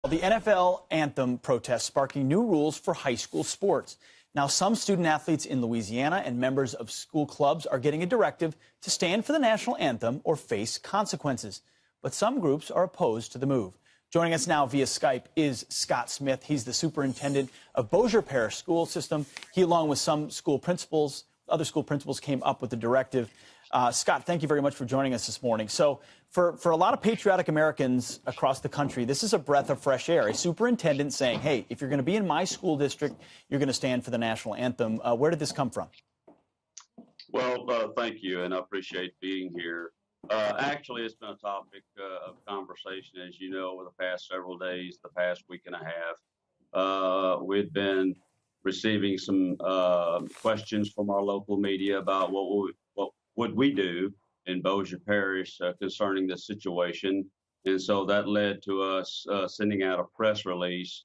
The NFL Anthem protest sparking new rules for high school sports. Now, some student athletes in Louisiana and members of school clubs are getting a directive to stand for the national anthem or face consequences. But some groups are opposed to the move. Joining us now via Skype is Scott Smith. He's the superintendent of Bossier Parish School System. He, along with some school principals, other school principals, came up with the directive. Scott, thank you very much for joining us this morning. So for a lot of patriotic Americans across the country, this is a breath of fresh air. A superintendent saying, hey, if you're going to be in my school district, you're going to stand for the national anthem. Where did this come from? Well, thank you, and I appreciate being here. Actually, it's been a topic of conversation, as you know, over the past several days, the past week and a half. We've been receiving some questions from our local media about what would we do in Bossier Parish concerning this situation. And so that led to us sending out a press release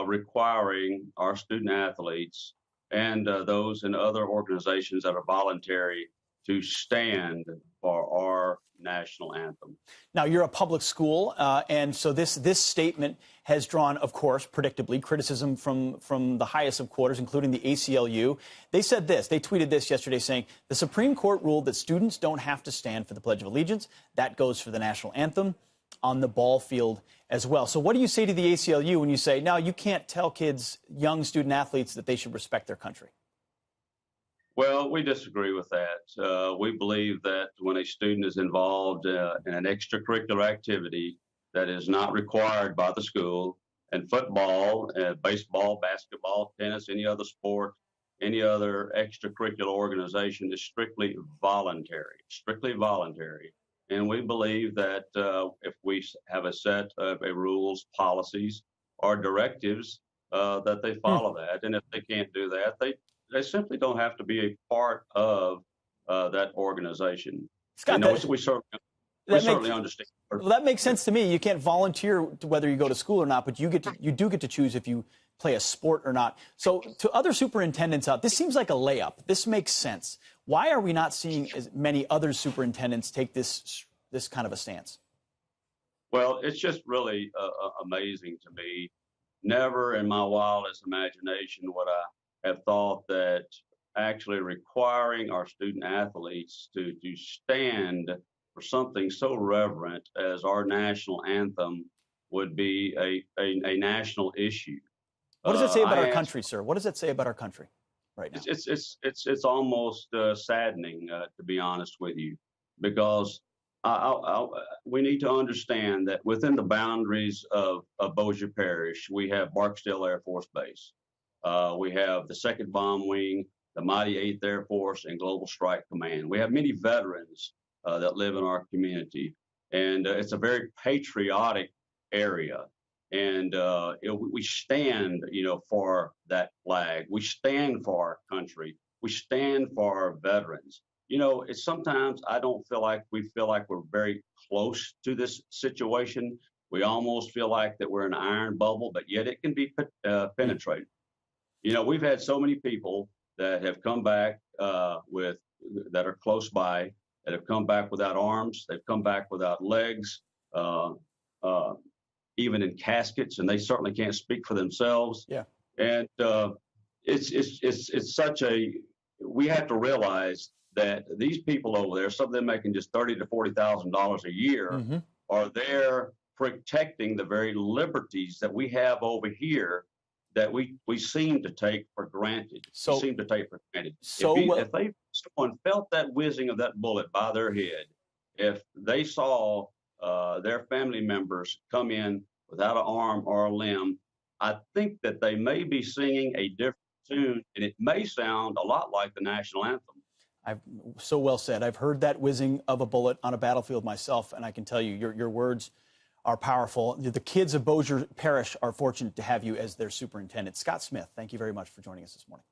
requiring our student athletes and those in other organizations that are voluntary to stand for our national anthem. Now, you're a public school, and so this statement has drawn, of course, predictably, criticism from the highest of quarters, including the ACLU. They said this. They tweeted this yesterday saying, the Supreme Court ruled that students don't have to stand for the Pledge of Allegiance. That goes for the national anthem on the ball field as well. So what do you say to the ACLU when you say, no, you can't tell kids, young student athletes, that they should respect their country? Well, we disagree with that. We believe that when a student is involved in an extracurricular activity that is not required by the school, and football, baseball, basketball, tennis, any other sport, any other extracurricular organization is strictly voluntary, And we believe that if we have a set of rules, policies, or directives, that they follow that. And if they can't do that, they simply don't have to be a part of that organization. Scott, we certainly understand. Well, that makes sense to me. You can't volunteer whether you go to school or not, but you do get to choose if you play a sport or not. So to other superintendents out, this seems like a layup. This makes sense. Why are we not seeing as many other superintendents take this kind of a stance? Well, it's just really amazing to me. Never in my wildest imagination would I have thought that actually requiring our student athletes to stand for something so reverent as our national anthem would be a national issue. What does it say about our country, sir? What does it say about our country right now? It's almost saddening, to be honest with you, because we need to understand that within the boundaries of Bossier Parish, we have Barksdale Air Force Base. We have the 2nd Bomb Wing, the mighty 8th Air Force, and Global Strike Command. We have many veterans that live in our community, and it's a very patriotic area. And we stand, for that flag. We stand for our country. We stand for our veterans. It's sometimes I don't feel like we're very close to this situation. We almost feel like that we're in an iron bubble, but yet it can be penetrated. We've had so many people that have come back that are close by, that have come back without arms, they've come back without legs, even in caskets, and they certainly can't speak for themselves. Yeah. And it's such we have to realize that these people over there, some of them making just $30,000 to $40,000 a year, are there protecting the very liberties that we have over here that we seem to take for granted. So, if someone felt that whizzing of that bullet by their head, if they saw their family members come in without an arm or a limb, I think that they may be singing a different tune, and it may sound a lot like the national anthem. So well said. I've heard that whizzing of a bullet on a battlefield myself, and I can tell you, your words are powerful. The kids of Bossier Parish are fortunate to have you as their superintendent. Scott Smith, thank you very much for joining us this morning.